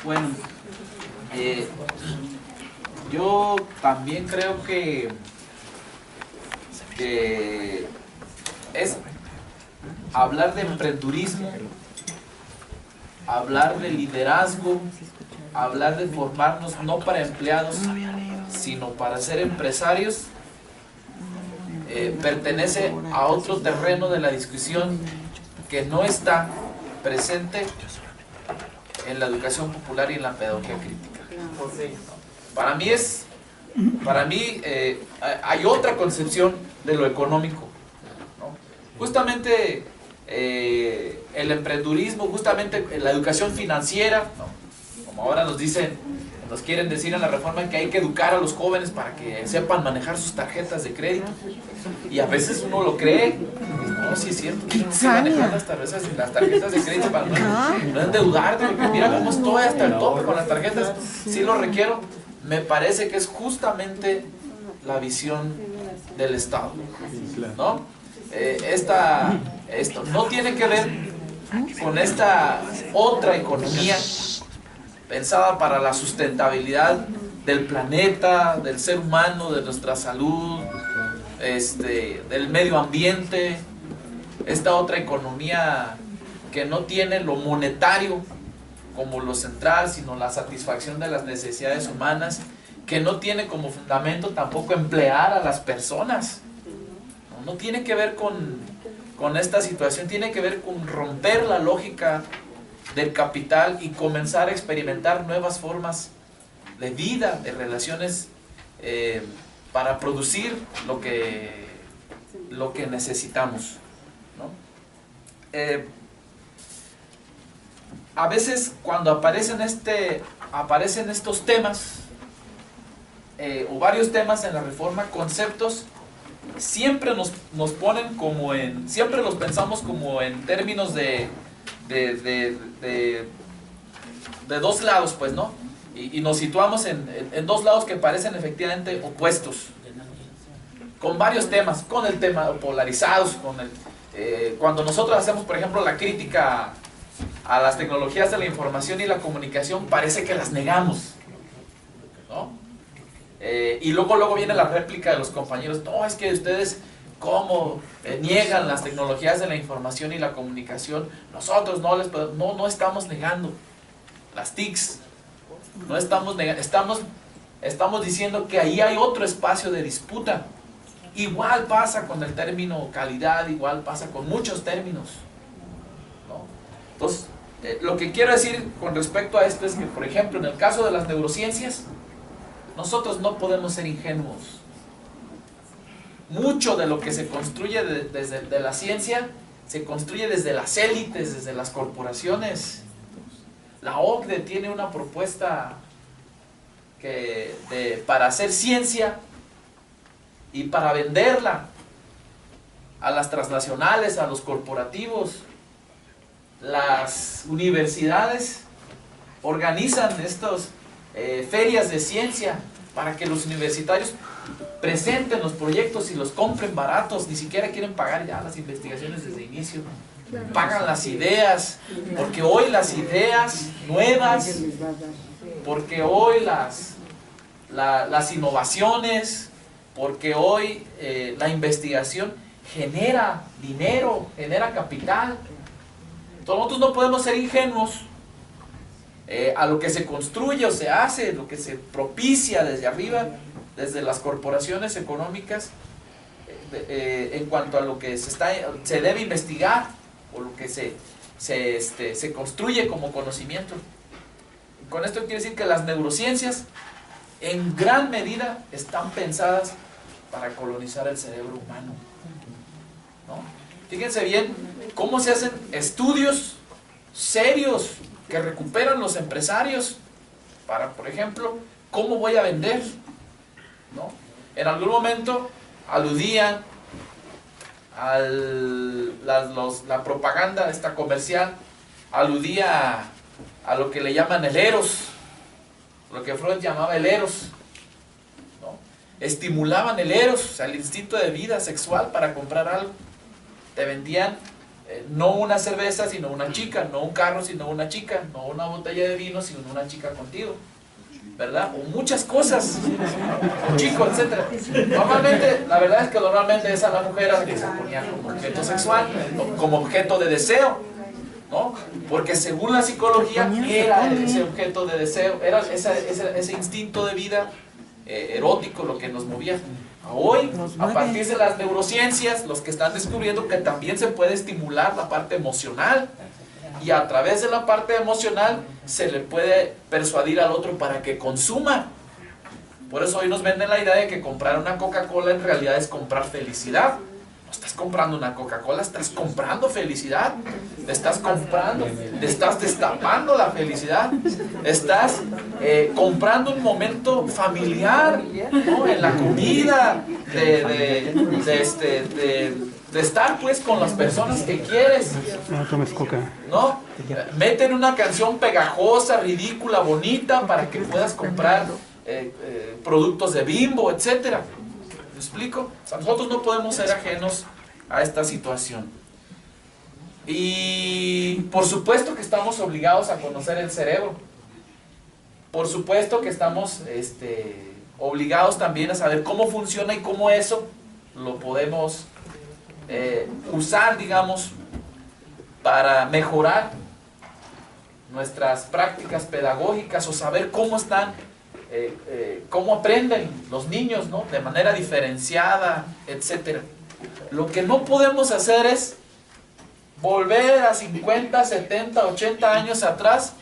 Bueno, yo también creo que es hablar de emprendurismo, hablar de liderazgo, hablar de formarnos no para empleados, sino para ser empresarios, pertenece a otro terreno de la discusión que no está presente en la educación popular y en la pedagogía crítica. Para mí hay otra concepción de lo económico, ¿no? Justamente el emprendurismo, justamente la educación financiera, ¿no? Como ahora nos quieren decir en la reforma que hay que educar a los jóvenes para que sepan manejar sus tarjetas de crédito, y a veces uno lo cree. No, sí es cierto, que manejar las tarjetas de crédito para no endeudarte, porque mira cómo estoy hasta el tope con las tarjetas, sí lo requiero. Me parece que es justamente la visión del Estado, ¿no? Esto no tiene que ver con esta otra economía pensada para la sustentabilidad del planeta, del ser humano, de nuestra salud, del medio ambiente. Esta otra economía que no tiene lo monetario como lo central, sino la satisfacción de las necesidades humanas, que no tiene como fundamento tampoco emplear a las personas. No tiene que ver con esta situación, tiene que ver con romper la lógica del capital y comenzar a experimentar nuevas formas de vida, de relaciones, para producir lo que necesitamos, ¿no? A veces cuando aparecen estos temas, o varios temas en la reforma, conceptos, siempre nos ponen como siempre los pensamos como en términos de dos lados, pues, ¿no? Y nos situamos en dos lados que parecen efectivamente opuestos, con varios temas, con el tema polarizados, cuando nosotros hacemos, por ejemplo, la crítica a las tecnologías de la información y la comunicación, parece que las negamos, ¿no? Y luego viene la réplica de los compañeros: no, es que ustedes cómo niegan las tecnologías de la información y la comunicación. Nosotros no estamos negando las TICs, no estamos negando, estamos diciendo que ahí hay otro espacio de disputa. Igual pasa con el término calidad, igual pasa con muchos términos, ¿no? Entonces, lo que quiero decir con respecto a esto es que, por ejemplo, en el caso de las neurociencias, nosotros no podemos ser ingenuos. Mucho de lo que se construye desde la ciencia se construye desde las élites, desde las corporaciones. La OCDE tiene una propuesta para hacer ciencia y para venderla a las transnacionales, a los corporativos. Las universidades organizan estas ferias de ciencia para que los universitarios presenten los proyectos y los compren baratos. Ni siquiera quieren pagar ya las investigaciones desde el inicio, pagan las ideas, porque hoy las ideas nuevas, porque hoy las innovaciones, porque hoy la investigación genera dinero, genera capital. Entonces nosotros no podemos ser ingenuos a lo que se construye o se hace, lo que se propicia desde arriba, desde las corporaciones económicas, en cuanto a lo que se debe investigar o lo que se construye como conocimiento. Con esto quiere decir que las neurociencias en gran medida están pensadas para colonizar el cerebro humano, ¿no? Fíjense bien cómo se hacen estudios serios que recuperan los empresarios para, por ejemplo, cómo voy a vender, ¿no? En algún momento aludían la propaganda esta comercial, aludía a lo que le llaman el eros, lo que Freud llamaba el eros, ¿no? Estimulaban el eros, o sea, el instinto de vida sexual para comprar algo. Te vendían no una cerveza, sino una chica, no un carro, sino una chica, no una botella de vino, sino una chica contigo, ¿verdad? O muchas cosas, un chico, etcétera. Normalmente, la verdad es que normalmente esa la mujer a la que se ponía como objeto sexual, como objeto de deseo, ¿no? Porque según la psicología era ese objeto de deseo, era ese instinto de vida erótico lo que nos movía. Hoy, a partir de las neurociencias, los que están descubriendo que también se puede estimular la parte emocional, y a través de la parte emocional se le puede persuadir al otro para que consuma. Por eso hoy nos venden la idea de que comprar una Coca-Cola en realidad es comprar felicidad. No estás comprando una Coca-Cola, estás comprando felicidad. Te estás comprando, te estás destapando la felicidad. Estás comprando un momento familiar, ¿no? En la comida, de estar pues con las personas que quieres. No tomes coca. ¿No? Meten una canción pegajosa, ridícula, bonita para que puedas comprar productos de Bimbo, etcétera. ¿Me explico? O sea, nosotros no podemos ser ajenos a esta situación. Y por supuesto que estamos obligados a conocer el cerebro. Por supuesto que estamos obligados también a saber cómo funciona y cómo eso lo podemos usar, digamos, para mejorar nuestras prácticas pedagógicas o saber cómo están, cómo aprenden los niños, ¿no? De manera diferenciada, etc. Lo que no podemos hacer es volver a 50, 70, 80 años atrás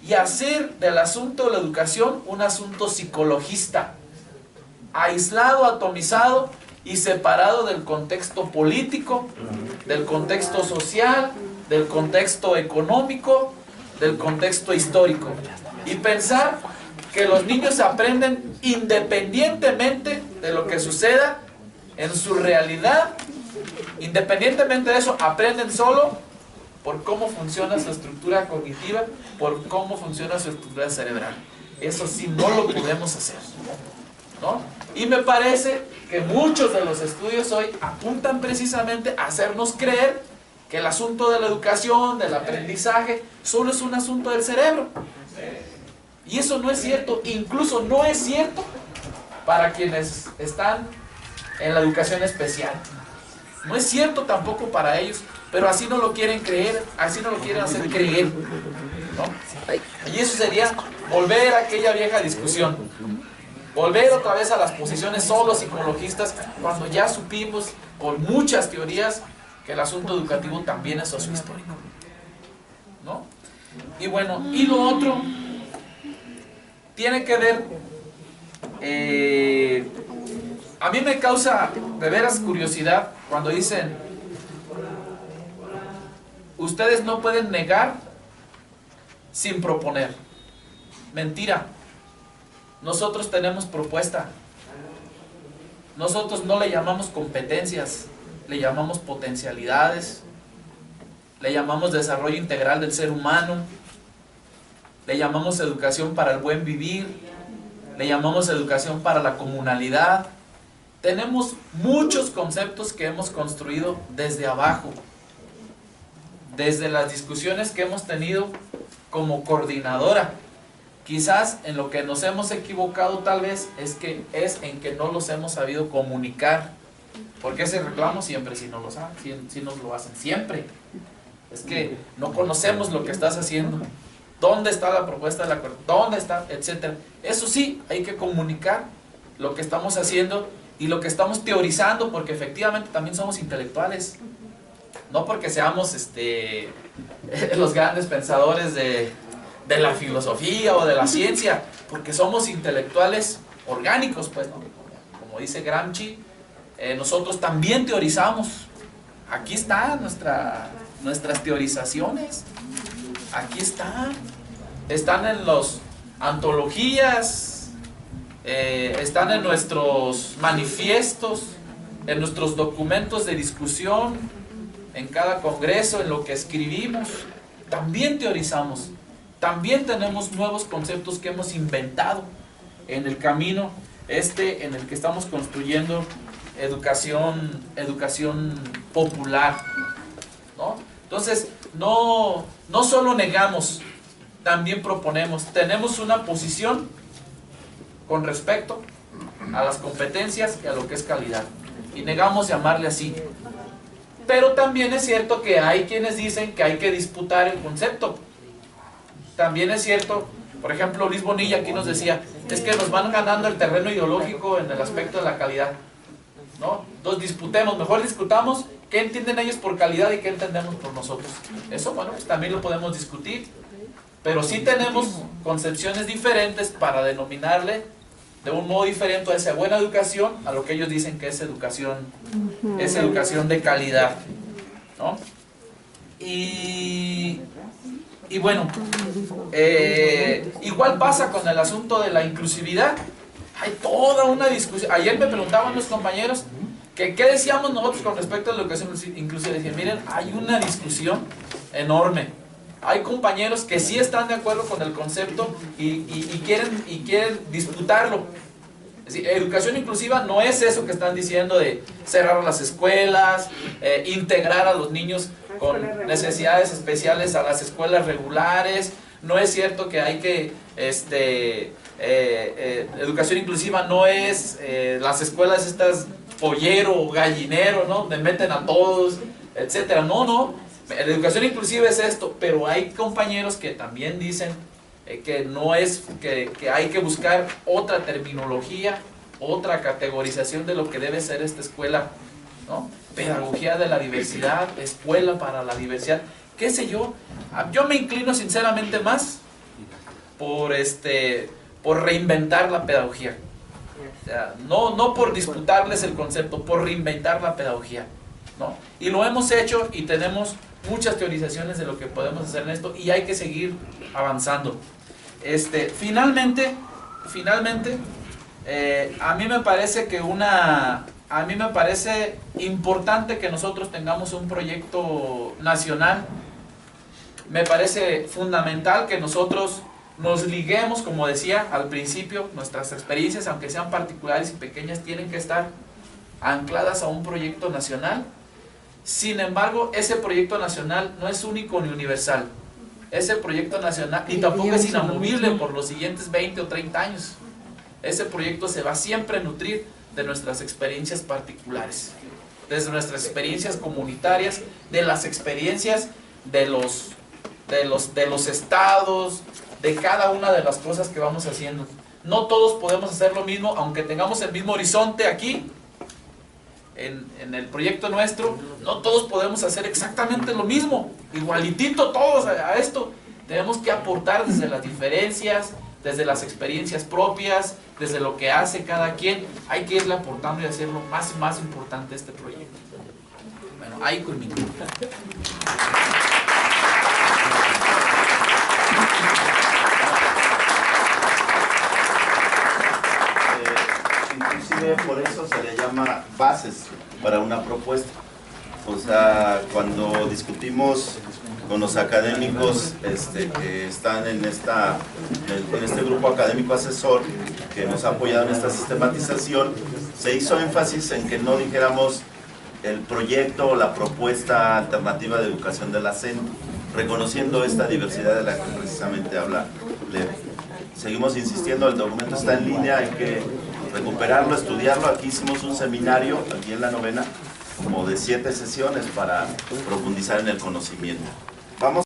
y hacer del asunto de la educación un asunto psicologista, aislado, atomizado y separado del contexto político, del contexto social, del contexto económico, del contexto histórico. Y pensar que los niños aprenden independientemente de lo que suceda en su realidad, independientemente de eso, aprenden solo por cómo funciona su estructura cognitiva, por cómo funciona su estructura cerebral. Eso sí no lo podemos hacer, ¿no? Y me parece que muchos de los estudios hoy apuntan precisamente a hacernos creer que el asunto de la educación, del aprendizaje, solo es un asunto del cerebro. Y eso no es cierto, incluso no es cierto para quienes están en la educación especial. No es cierto tampoco para ellos, pero así no lo quieren creer, así no lo quieren hacer creer, ¿no? Y eso sería volver a aquella vieja discusión. Volver otra vez a las posiciones solo psicologistas cuando ya supimos por muchas teorías que el asunto educativo también es sociohistórico, ¿no? Y bueno, y lo otro tiene que ver, a mí me causa de veras curiosidad cuando dicen, ustedes no pueden negar sin proponer. Mentira. Nosotros tenemos propuesta. Nosotros no le llamamos competencias, le llamamos potencialidades, le llamamos desarrollo integral del ser humano, le llamamos educación para el buen vivir, le llamamos educación para la comunalidad. Tenemos muchos conceptos que hemos construido desde abajo, desde las discusiones que hemos tenido como coordinadora. Quizás en lo que nos hemos equivocado tal vez es en que no los hemos sabido comunicar. Porque ese reclamo siempre si nos lo hacen siempre. Es que no conocemos lo que estás haciendo. ¿Dónde está la propuesta de la acuerdo? ¿Dónde está? Etcétera. Eso sí, hay que comunicar lo que estamos haciendo y lo que estamos teorizando, porque efectivamente también somos intelectuales. No porque seamos los grandes pensadores de la filosofía o de la ciencia, porque somos intelectuales orgánicos, pues, ¿no? Como dice Gramsci, nosotros también teorizamos. Aquí están nuestras teorizaciones, aquí están en las antologías, están en nuestros manifiestos, en nuestros documentos de discusión, en cada congreso, en lo que escribimos. También teorizamos. También tenemos nuevos conceptos que hemos inventado en el camino en el que estamos construyendo educación popular, ¿no? Entonces, no solo negamos, también proponemos. Tenemos una posición con respecto a las competencias y a lo que es calidad. Y negamos llamarle así. Pero también es cierto que hay quienes dicen que hay que disputar el concepto. También es cierto, por ejemplo, Luis Bonilla aquí nos decía, es que nos van ganando el terreno ideológico en el aspecto de la calidad, ¿no? Entonces disputemos, mejor discutamos qué entienden ellos por calidad y qué entendemos por nosotros. Eso, bueno, pues también lo podemos discutir, pero sí tenemos concepciones diferentes para denominarle de un modo diferente a esa buena educación, a lo que ellos dicen que es educación de calidad, ¿no? Y bueno, igual pasa con el asunto de la inclusividad. Hay toda una discusión. Ayer me preguntaban los compañeros que qué decíamos nosotros con respecto a la educación inclusiva. Decían, miren, hay una discusión enorme. Hay compañeros que sí están de acuerdo con el concepto y quieren disputarlo. Es decir, educación inclusiva no es eso que están diciendo de cerrar las escuelas, integrar a los niños con necesidades especiales a las escuelas regulares. No es cierto que hay que educación inclusiva no es las escuelas estas pollero o gallinero, ¿no? Donde meten a todos, etcétera. No, la educación inclusiva es esto, pero hay compañeros que también dicen que no es, que hay que buscar otra terminología, otra categorización de lo que debe ser esta escuela, ¿no? Pedagogía de la diversidad, escuela para la diversidad, qué sé yo. Yo me inclino sinceramente más por reinventar la pedagogía. O sea, no por disputarles el concepto, por reinventar la pedagogía, ¿no? Y lo hemos hecho y tenemos muchas teorizaciones de lo que podemos hacer en esto y hay que seguir avanzando. Finalmente, a mí me parece importante que nosotros tengamos un proyecto nacional. Me parece fundamental que nosotros nos liguemos, como decía al principio, nuestras experiencias, aunque sean particulares y pequeñas, tienen que estar ancladas a un proyecto nacional. Sin embargo, ese proyecto nacional no es único ni universal. Ese proyecto nacional, y tampoco es inamovible por los siguientes 20 o 30 años. Ese proyecto se va siempre a nutrir de nuestras experiencias particulares, desde nuestras experiencias comunitarias, de las experiencias de los estados, de cada una de las cosas que vamos haciendo. No todos podemos hacer lo mismo, aunque tengamos el mismo horizonte aquí, en el proyecto nuestro, no todos podemos hacer exactamente lo mismo, igualitito todos a esto. Tenemos que aportar desde las diferencias, desde las experiencias propias, desde lo que hace cada quien. Hay que irle aportando y hacerlo más importante este proyecto. Bueno, ahí culmino. Inclusive por eso se le llama bases para una propuesta. O sea, cuando discutimos con los académicos que están en este grupo académico asesor que nos ha apoyado en esta sistematización, se hizo énfasis en que no dijéramos el proyecto o la propuesta alternativa de educación de la CEN, reconociendo esta diversidad de la que precisamente habla Leve. Seguimos insistiendo, el documento está en línea, hay que recuperarlo, estudiarlo. Aquí hicimos un seminario, aquí en la novena, como de 7 sesiones para profundizar en el conocimiento. Vamos